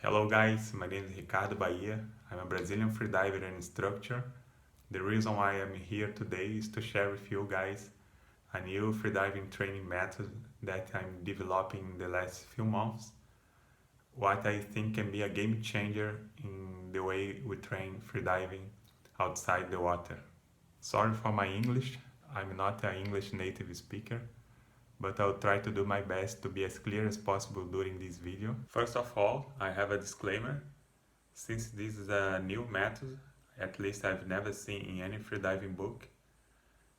Hello guys, my name is Ricardo Bahia. I'm a Brazilian freediver and instructor. The reason why I'm here today is to share with you guys a new freediving training method that I'm developing in the last few months. What I think can be a game changer in the way we train freediving outside the water. Sorry for my English, I'm not an English native speaker, but I'll try to do my best to be as clear as possible during this video. First of all, I have a disclaimer. Since this is a new method, at least I've never seen in any freediving book,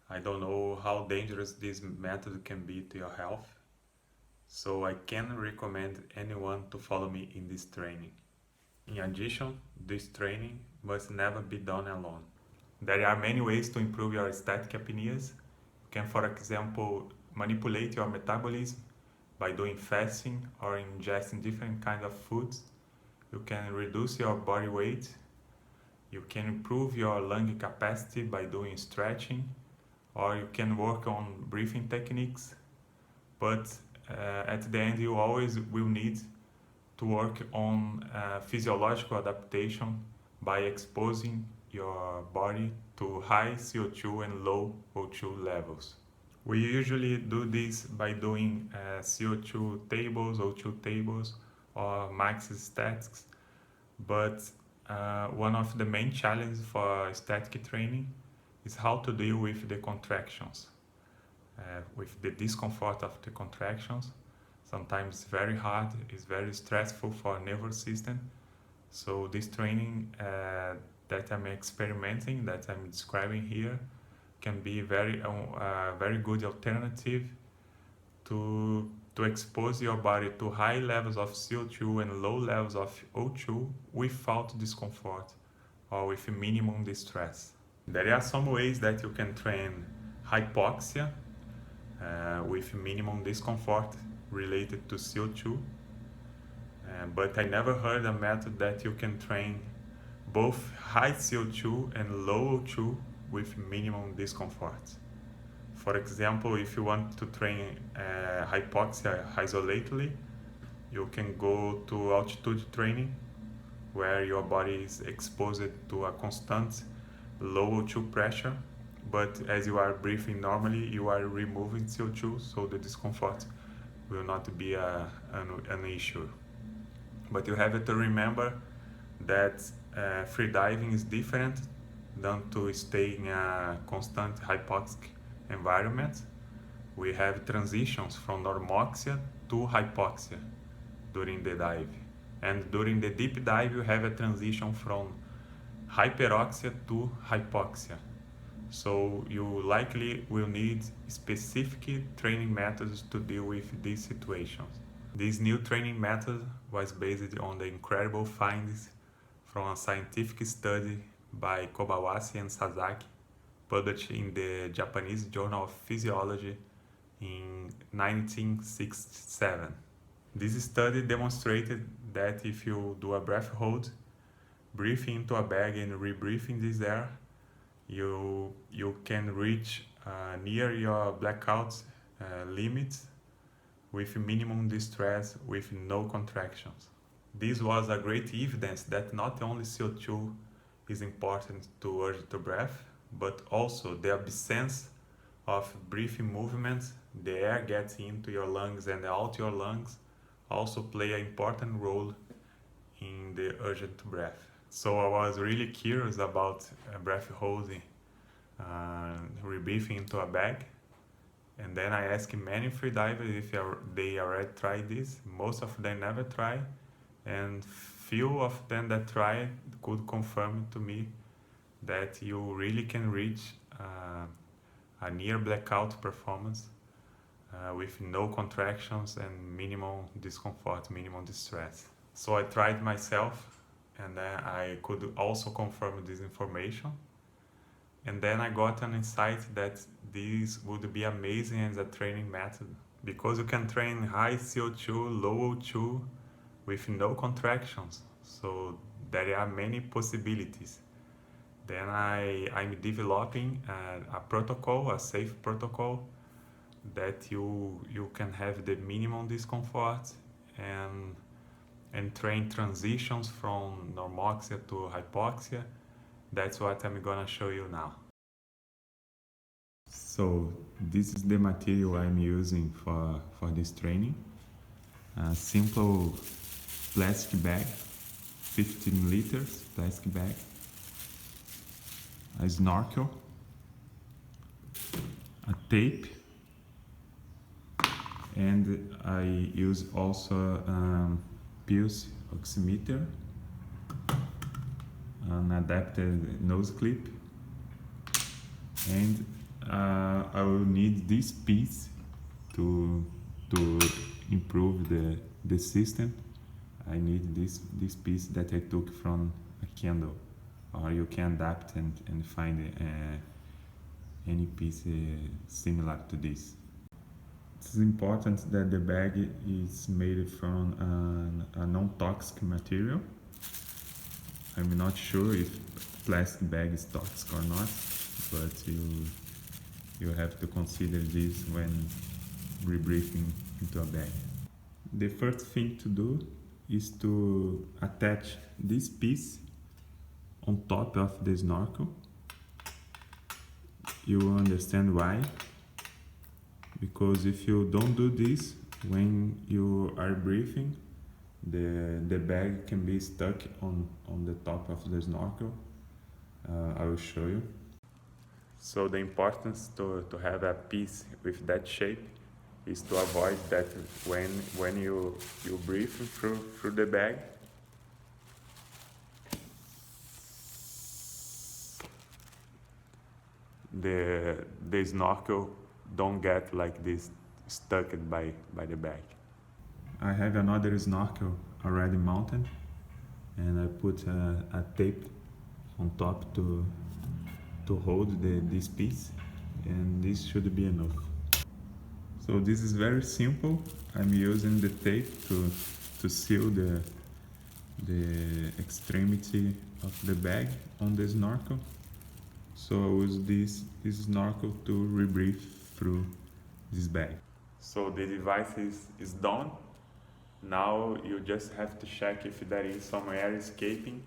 I don't know how dangerous this method can be to your health, so I can recommend anyone to follow me in this training. In addition, this training must never be done alone. There are many ways to improve your static apneas. You can, for example, manipulate your metabolism by doing fasting or ingesting different kinds of foods. You can reduce your body weight. You can improve your lung capacity by doing stretching, or you can work on breathing techniques. But at the end, you always will need to work on physiological adaptation by exposing your body to high CO2 and low O2 levels. We usually do this by doing CO2 tables, O2 tables, or max statics, but one of the main challenges for static training is how to deal with the contractions, with the discomfort of the contractions. Sometimes it's very hard, it's very stressful for nervous system. So this training that I'm experimenting, that I'm describing here, can be very good alternative to expose your body to high levels of CO2 and low levels of O2 without discomfort or with minimum distress. There are some ways that you can train hypoxia with minimum discomfort related to CO2, but I never heard a method that you can train both high CO2 and low O2 with minimum discomfort. For example, if you want to train hypoxia isolatedly, you can go to altitude training, where your body is exposed to a constant low O2 pressure, but as you are breathing normally, you are removing CO2, so the discomfort will not be an issue. But you have to remember that freediving is different than to stay in a constant hypoxic environment. We have transitions from normoxia to hypoxia during the dive. And during the deep dive, you have a transition from hyperoxia to hypoxia. So you likely will need specific training methods to deal with these situations. This new training method was based on the incredible findings from a scientific study by Kobayashi and Sasaki, published in the Japanese Journal of Physiology in 1967. This study demonstrated that if you do a breath hold, breathe into a bag and rebreathing this air, you can reach near your blackout limit with minimum distress, with no contractions. This was a great evidence that not only CO2 is important to urge to breath, but also the absence of breathing movements, the air gets into your lungs and out your lungs, also play an important role in the urgent breath. So I was really curious about breath holding, rebreathing into a bag, and then I asked many freedivers if they already tried this. Most of them never tried, and few of them that tried could confirm to me that you really can reach a near blackout performance with no contractions and minimum discomfort, minimum distress. So I tried myself, and then I could also confirm this information. And then I got an insight that this would be amazing as a training method, because you can train high CO2, low O2 with no contractions. So there are many possibilities. Then I'm developing a protocol, a safe protocol, that you can have the minimum discomfort and and train transitions from normoxia to hypoxia. That's what I'm gonna show you now. So this is the material I'm using for this training. A simple plastic bag, 15 liters plastic bag, a snorkel, a tape, and I use also pulse oximeter, an adapted nose clip, and I will need this piece to improve the system. I need this piece that I took from a candle, or you can adapt and find any piece similar to this. It's important that the bag is made from a non-toxic material. I'm not sure if plastic bag is toxic or not, but you have to consider this when rebreathing into a bag. The first thing to do is to attach this piece on top of the snorkel. You will understand why. Because if you don't do this, when you are breathing, the bag can be stuck on the top of the snorkel. I will show you. So the importance to have a piece with that shape is to avoid that when you breathe through the bag, the snorkel don't get like this stuck by the bag. I have another snorkel already mounted, and I put a tape on top to hold this piece, and this should be enough. So this is very simple. I'm using the tape to seal the extremity of the bag on the snorkel. So I use this snorkel to rebreathe through this bag. So the device is done. Now you just have to check if there is some air escaping.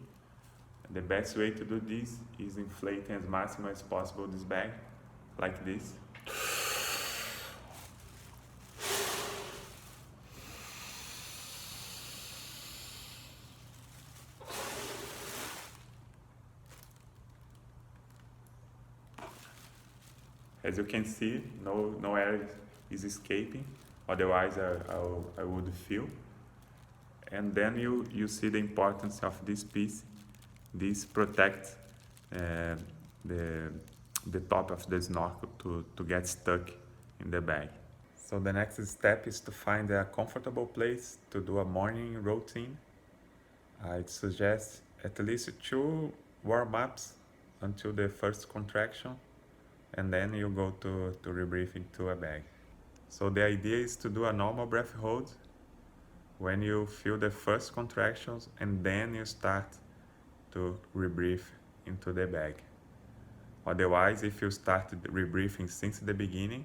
The best way to do this is inflating as maximum as possible this bag, like this. As you can see, no air is escaping, otherwise I would feel. And then you see the importance of this piece. This protects the top of the snorkel to get stuck in the bag. So the next step is to find a comfortable place to do a morning routine. I'd suggest at least 2 warm-ups until the first contraction, and then you go to rebreathe into a bag. So the idea is to do a normal breath hold when you feel the first contractions, and then you start to rebreathe into the bag. Otherwise, if you start rebreathing since the beginning,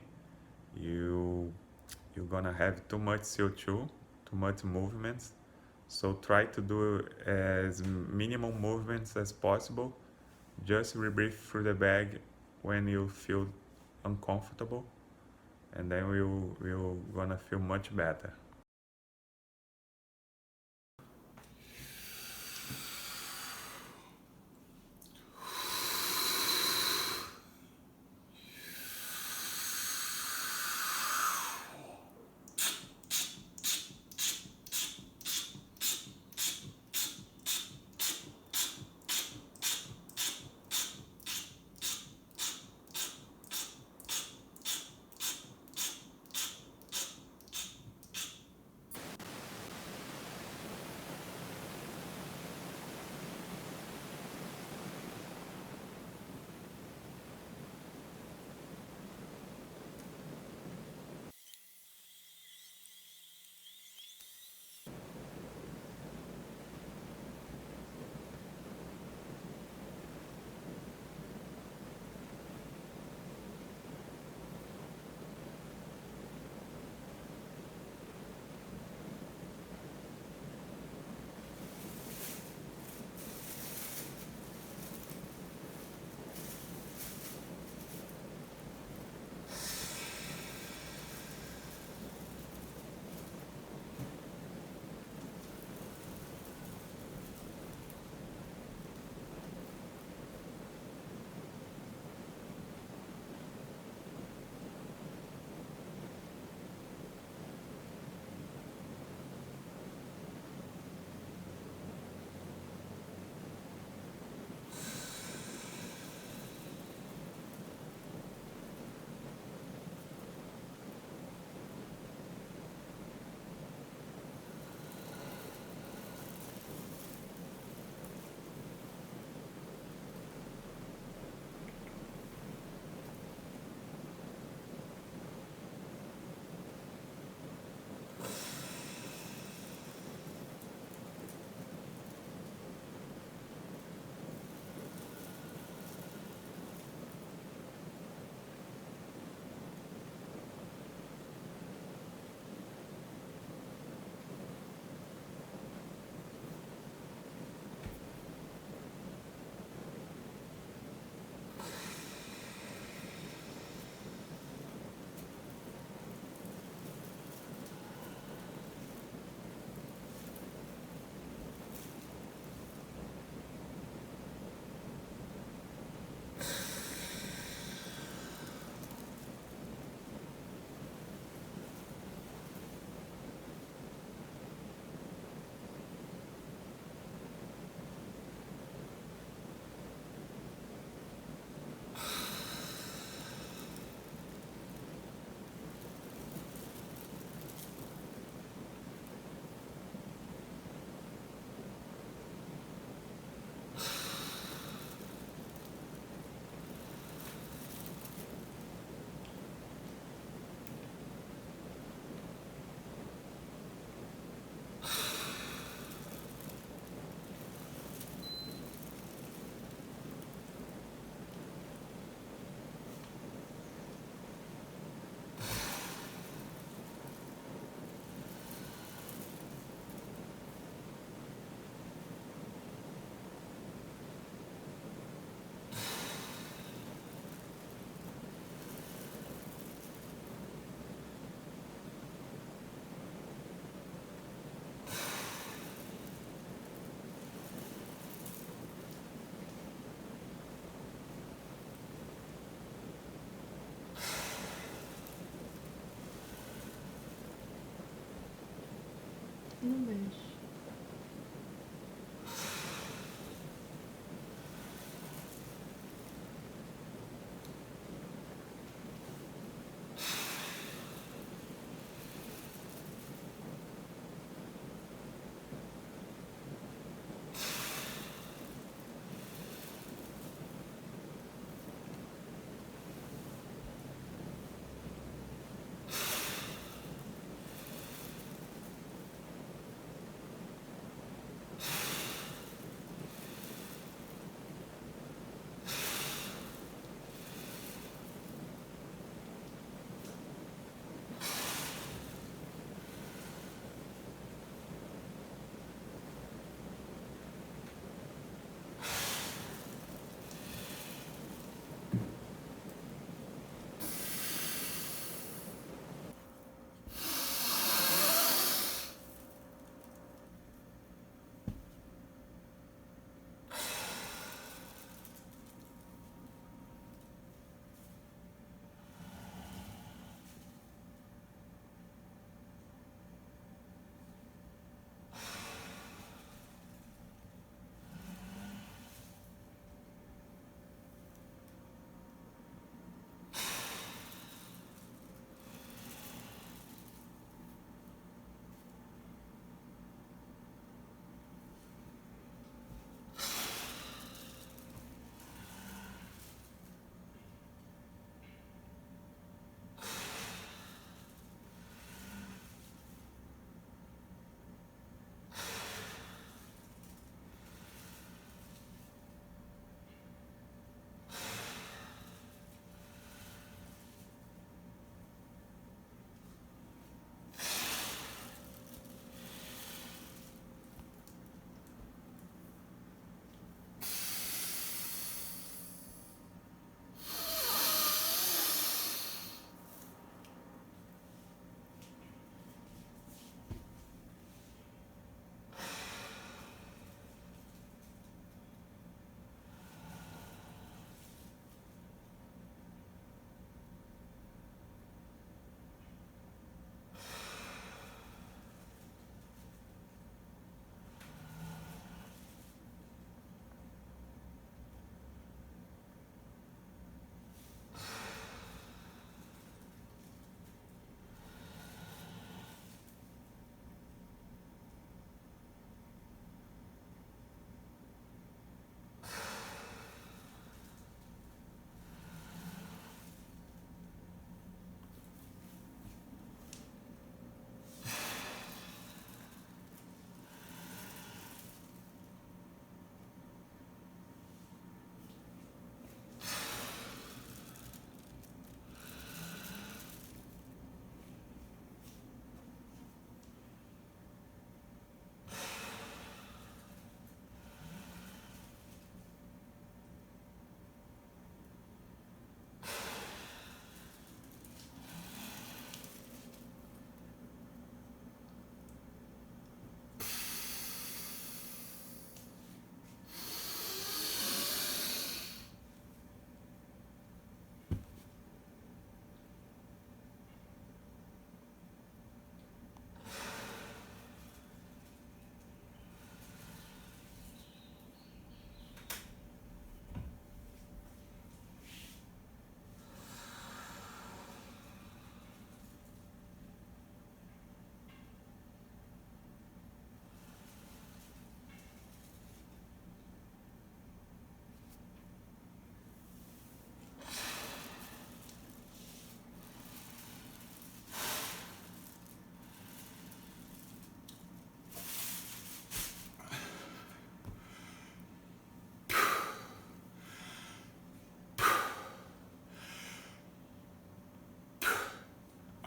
you're gonna have too much CO2, too much movements. So try to do as minimum movements as possible. Just rebreathe through the bag when you feel uncomfortable, and then we're gonna feel much better.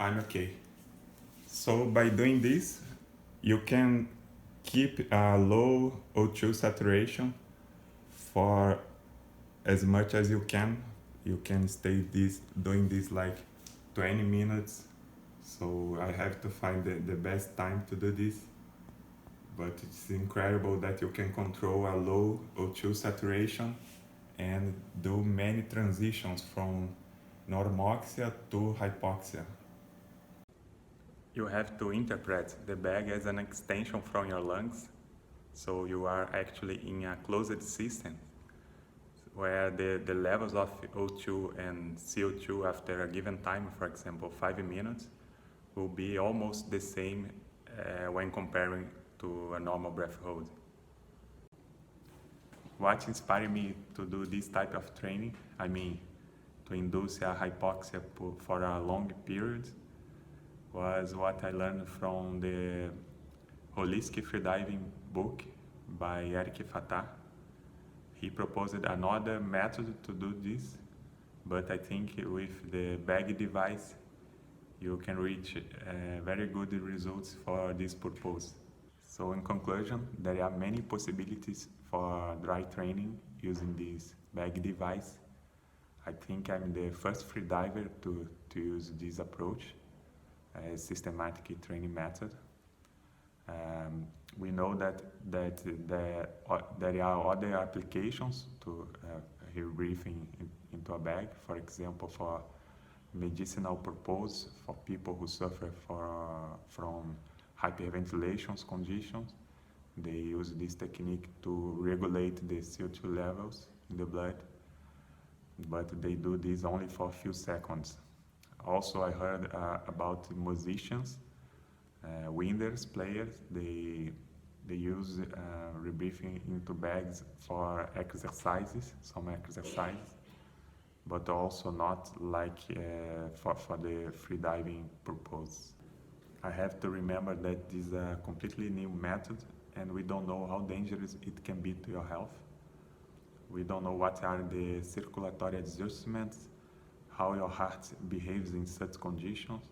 I'm okay. So by doing this, you can keep a low O2 saturation for as much as you can. You can stay doing this like 20 minutes. So I have to find the best time to do this. But it's incredible that you can control a low O2 saturation and do many transitions from normoxia to hypoxia. You have to interpret the bag as an extension from your lungs, so you are actually in a closed system where the levels of O2 and CO2 after a given time, for example 5 minutes, will be almost the same when comparing to a normal breath hold. What inspired me to do this type of training, to induce a hypoxia for a long period, was what I learned from the Holistic Freediving book by Eric Fatah. He proposed another method to do this, but I think with the bag device you can reach very good results for this purpose. So in conclusion, there are many possibilities for dry training using this bag device. I think I'm the first freediver to use this approach as systematic training method. We know that there are other applications to breathing into a bag, for example, for medicinal purpose, for people who suffer from hyperventilation conditions. They use this technique to regulate the CO2 levels in the blood, but they do this only for a few seconds. Also, I heard about musicians, winders, players. They use rebreathing into bags for exercises, some exercises, but also not like for the freediving purpose. I have to remember that this is a completely new method and we don't know how dangerous it can be to your health. We don't know what are the circulatory adjustments, how your heart behaves in such conditions,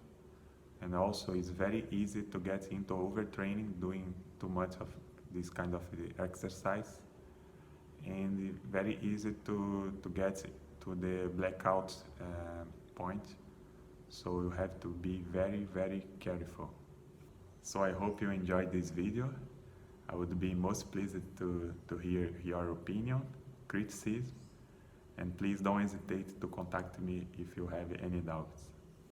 and also it's very easy to get into overtraining, doing too much of this kind of exercise, and very easy to get to the blackout point. So you have to be very, very careful. So I hope you enjoyed this video. I would be most pleased to hear your opinion, criticism, and please don't hesitate to contact me if you have any doubts.